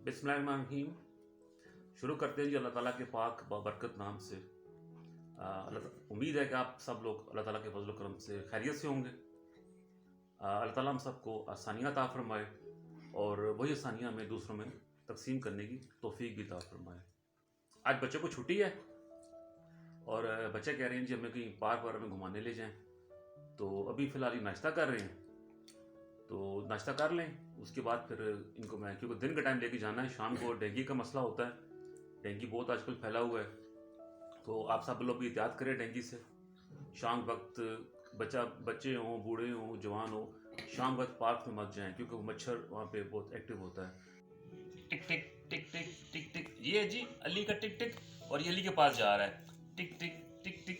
बिस्मिल्लाहिर्रहमानिर्रहीम। शुरू करते हैं जी अल्लाह ताला के पाक बरकत नाम से। उम्मीद है कि आप सब लोग अल्लाह ताला के फजल करम से खैरियत से होंगे। अल्लाह ताला हम सबको आसानियाँ अता फरमाए और वही आसानियाँ हमें दूसरों में तकसीम करने की तौफीक भी अता फरमाए। आज बच्चों को छुट्टी है और बच्चे कह रहे हैं जी हमें कहीं पार्क वार्क में घुमाने ले जाएं, तो अभी फ़िलहाल ये नाश्ता कर रहे हैं, तो नाश्ता कर लें, उसके बाद फिर इनको मैं, क्योंकि दिन का टाइम लेके जाना है, शाम को डेंगू का मसला होता है, डेंगू बहुत आजकल फैला हुआ है, तो आप सब लोग भी एहतियात करें डेंगू से। शाम वक्त बच्चे हों, बूढ़े हों, जवान हो, शाम वक्त पार्क में मत जाएं, क्योंकि वो मच्छर वहाँ पे बहुत एक्टिव होता है। टिक टिक टिक टिक टिक टिक, ये है जी अली का टिक टिक, और ये अली के पास जा रहा है। टिक टिक टिक टिक,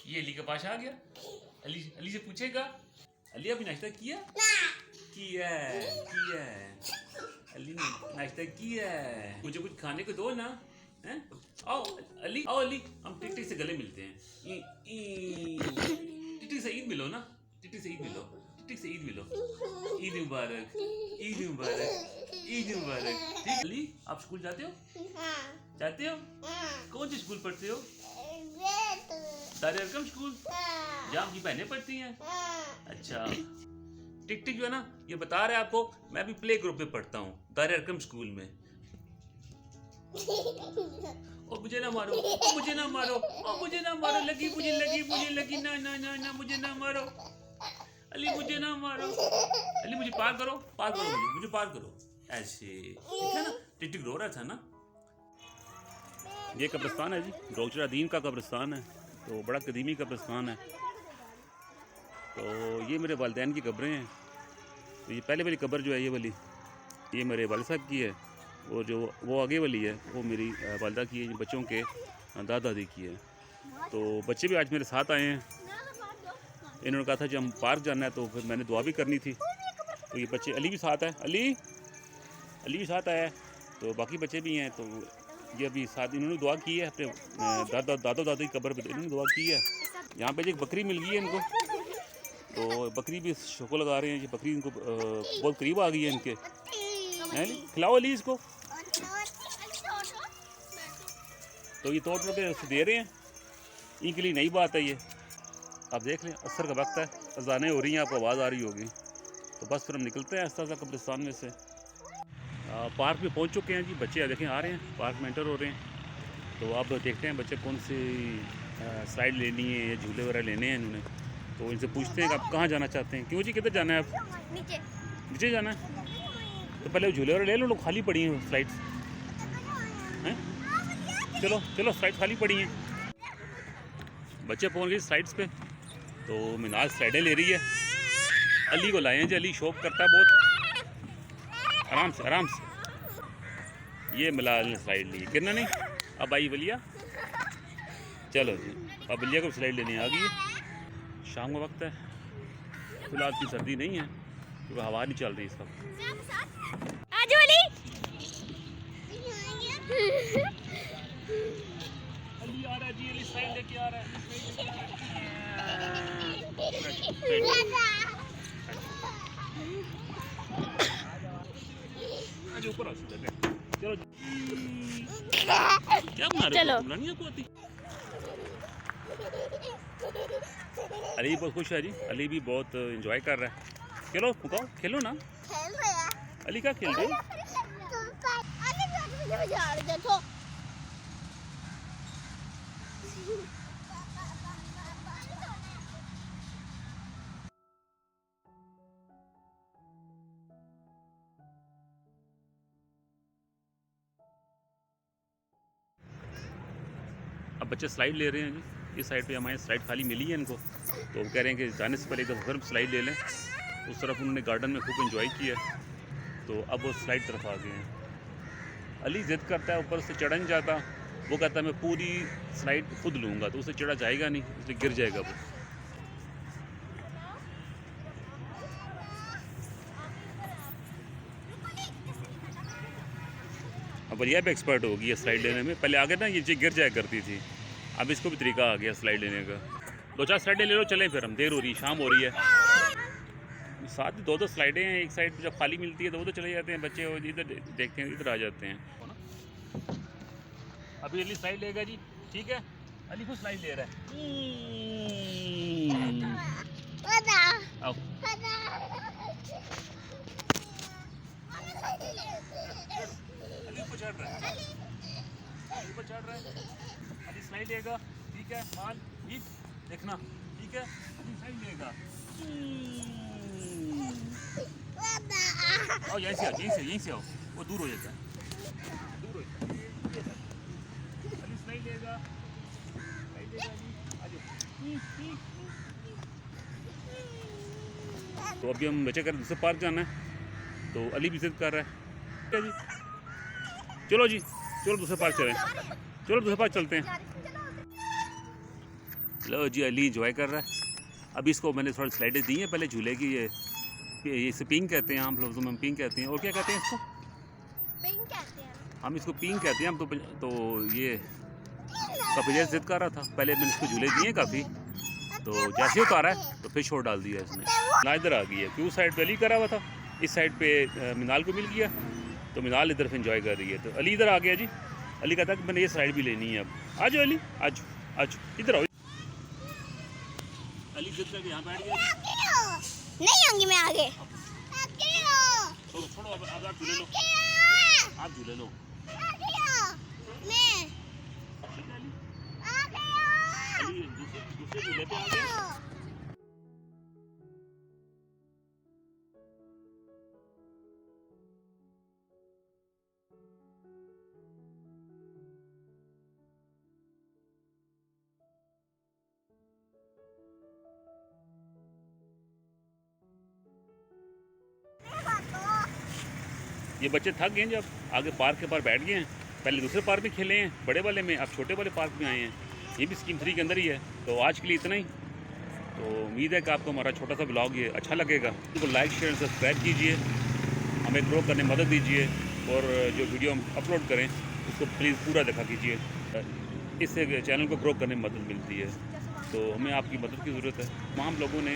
ये अली के पास आ गया। अली से पूछेगा, अली अभी नाश्ता किया? किया अली ने नाश्ता किया। मुझे कुछ खाने को दो ना, हैं? आओ अली, आओ अली, हम टिक टिक से गले मिलते हैं। टिक टिक से ईद मिलो ना, टिक टिक से ईद मिलो, टिक टिक से ईद मिलो। ईद मुबारक, ईद मुबारक, ईद मुबारक। ठीक अली, आप स्कूल जाते हो? जाते हो? कौन सी स्कूल पढ़ते हो? दारुल अरकम स्कूल, जहाँ की बहनें पढ़ती हैं। अच्छा, टिक टिक जो है ना, ये बता रहे हैं आपको, मैं भी प्ले ग्रुप में पढ़ता हूँ दारुल अरकम स्कूल में। ओ मुझे ना मारो, ओ मुझे ना मारो, ओ मुझे ना मारो, मुझे लगी, ना ना ना ना, मुझे ना मारो अली, मुझे ना मारो अली, मुझे पार करो, मुझे पार करो। ऐसे देखा ना, टिक टिक रो रहा था ना। ये कब्रिस्तान है जी, डॉक्टर दीन का कब्रिस्तान है, तो बड़ा कदीमी कब्रिस्तान है। तो ये मेरे वालिदैन की कब्रें हैं। तो ये पहले वाली कब्र जो है, ये वाली, ये मेरे वालिद साहब की है, और जो वो आगे वाली है वो मेरी वालिदा की है, बच्चों के दादा दादी की है। तो बच्चे भी आज मेरे साथ आए हैं। इन्होंने कहा था जब हम पार्क जाना है, तो फिर मैंने दुआ भी करनी थी, तो ये बच्चे, अली भी साथ है, अली भी साथ आया है, तो बाकी बच्चे भी हैं। तो ये अभी साथ इन्होंने दुआ की है, अपने दादा दादी की कब्र पे इन्होंने दुआ की है। यहाँ पे एक बकरी मिल गई है इनको, तो बकरी भी शोको लगा रहे हैं। ये बकरी इनको बहुत करीब आ गई है इनके, खिलाओ अली इसको। तो ये तोड़ के दे रहे हैं, इनके लिए नई बात है ये। आप देख लें, असर का वक्त है, अजानें हो रही हैं, आपको आवाज़ आ रही होगी। तो बस फिर हम निकलते हैं आस्ता आस्ता कब्रिस्तान में से। पार्क में पहुंच चुके हैं जी, बच्चे देखें आ रहे हैं, पार्क में एंटर हो रहे हैं। तो आप देखते हैं बच्चे कौन सी स्लाइड लेनी है या झूले वगैरह लेने हैं इन्होंने। तो इनसे पूछते हैं कि आप कहाँ जाना चाहते हैं। क्यों जी, किधर जाना है आप? नीचे जाना है, तो पहले झूले वगैरह ले लो, लोग खाली पड़ी हैं स्लाइड्स हैं। चलो चलो, स्लाइड खाली पड़ी हैं। बच्चे पहुँच गए स्लाइड्स पे, तो मिनाज स्लाइडें ले रही है। अली को लाए हैं जी, अली शौक करता है बहुत। आराम से आराम से, ये मिलाल ने स्लाइड ली, गिरना नहीं। अब आई बलिया, चलो जी, अब बलिया को स्लाइड लेने आ गई है। शाम का वक्त है, फिलहाल की सर्दी नहीं है, क्योंकि हवा नहीं चल रही इस वक्त। अली आ रहा है जी, अली स्लाइड लेके आ रहा है। ऊपर चलो, क्या बना रहे हो? नहीं आपको आती? अली बहुत खुश है जी, अली भी बहुत एंजॉय कर रहा है। खेलो फुकाओ, खेलो ना। अली क्या खेल रहे हो? अब बच्चे स्लाइड ले रहे हैं जी, इस साइड पे हमारे स्लाइड खाली मिली है इनको, तो वो कह रहे हैं कि जाने से पहले एक दफ़ा फिर स्लाइड ले लें। उस तरफ उन्होंने गार्डन में खूब एंजॉय किया, तो अब वो स्लाइड तरफ आ गए हैं। अली ज़िद करता है, ऊपर से चढ़ नहीं जाता, वो कहता है मैं पूरी स्लाइड खुद लूँगा, तो उसे चढ़ा जाएगा नहीं, इसलिए गिर जाएगा वो। अब बलिया भी एक्सपर्ट हो गई है स्लाइड लेने में। पहले आगे ना ये गिर जाया करती थी, अब इसको भी तरीका आ गया स्लाइड लेने का। 2-4 स्लाइडें ले लो, चलें फिर हम, देर हो रही है, शाम हो रही है। साथ ही 2-2 स्लाइडें हैं, एक साइड जब खाली मिलती है तो वो तो चले जाते हैं बच्चे, और इधर देखते हैं इधर आ जाते हैं। अभी अली स्लाइड लेगा जी, ठीक है, अली खुद स्लाइड ले रहा है। आओ अली ऊपर चढ़ रहा है, ऊपर चढ़ रहा है, अली स्लाइड लेगा, ठीक है, मान ये देखना, ठीक है, अली स्लाइड लेगा। आओ यहीं से आओ, यहीं से आओ, वो दूर हो जाता है, दूर हो जाता है। अली स्लाइड लेगा, जी, आ जाओ। तो अभी हम बच्चे कर दूसरे पार्क जाना है, तो अली भी जिद कर रहा है, ठीक है जी, चलो जी, चलो दूसरे पार्क चलें, चलो दूसरे पार्क चलते हैं। लो जी, अली इंजॉय कर रहा है। अभी इसको मैंने थोड़ी स्लाइडें दी हैं पहले झूले की, ये इसे पिंग कहते हैं, हम लफ्ज़ों में पिंग कहते हैं, और क्या कहते हैं इसको? पिंग कहते हैं हम इसको पिंग कहते हैं हम तो ये काफ़ी देर जिद कर रहा था, पहले मैंने इसको झूले दिए काफ़ी, तो जैसे ही उतारा है तो फिर छोड़ डाल दिया इसने, ना इधर आ गई है, क्यों साइड पे अली करा हुआ था, इस साइड पे मिनाल को मिल गया, तो मिनाल इधर फिर इंजॉय कर रही है, तो अली इधर आ गया जी। अली कहता है कि मैंने ये साइड भी लेनी है, अब आ जाओ अली, आज इधर आओ। अली जिद करके यहाँ बैठ गया, नहीं आऊंगी मैं आगे। छोड़ो अब आप झूले लो, आप झूले लो। मैं अली दूसरे झूले पे आ गए। ये बच्चे थक गए हैं, जब आगे पार्क के पार बैठ गए हैं, पहले दूसरे पार्क में खेले हैं बड़े वाले में, अब छोटे वाले पार्क में आए हैं, ये भी स्कीम 3 के अंदर ही है। तो आज के लिए इतना ही, तो उम्मीद है कि आपको हमारा छोटा सा ब्लॉग ये अच्छा लगेगा। तो लाइक शेयर सब्सक्राइब कीजिए, हमें ग्रो करने में मदद दीजिए, और जो वीडियो हम अपलोड करें उसको प्लीज़ पूरा देखा कीजिए, इससे चैनल को ग्रो करने में मदद मिलती है। तो हमें आपकी मदद की ज़रूरत है। तमाम लोगों ने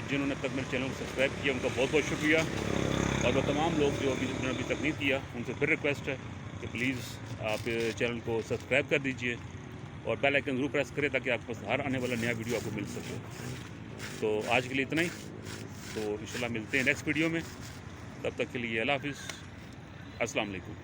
जिन्होंने तक मेरे चैनल को सब्सक्राइब किया उनका बहुत बहुत शुक्रिया, और वो तमाम लोग जो अभी तक नहीं किया उनसे फिर रिक्वेस्ट है कि प्लीज़ आप चैनल को सब्सक्राइब कर दीजिए और बेल आइकन ज़रूर प्रेस करें ताकि आपको हर आने वाला नया वीडियो आपको मिल सके। तो आज के लिए इतना ही, तो इंशाल्लाह मिलते हैं नेक्स्ट वीडियो में, तब तक के लिए अल्लाह हाफ़िज़, अस्सलाम वालेकुम।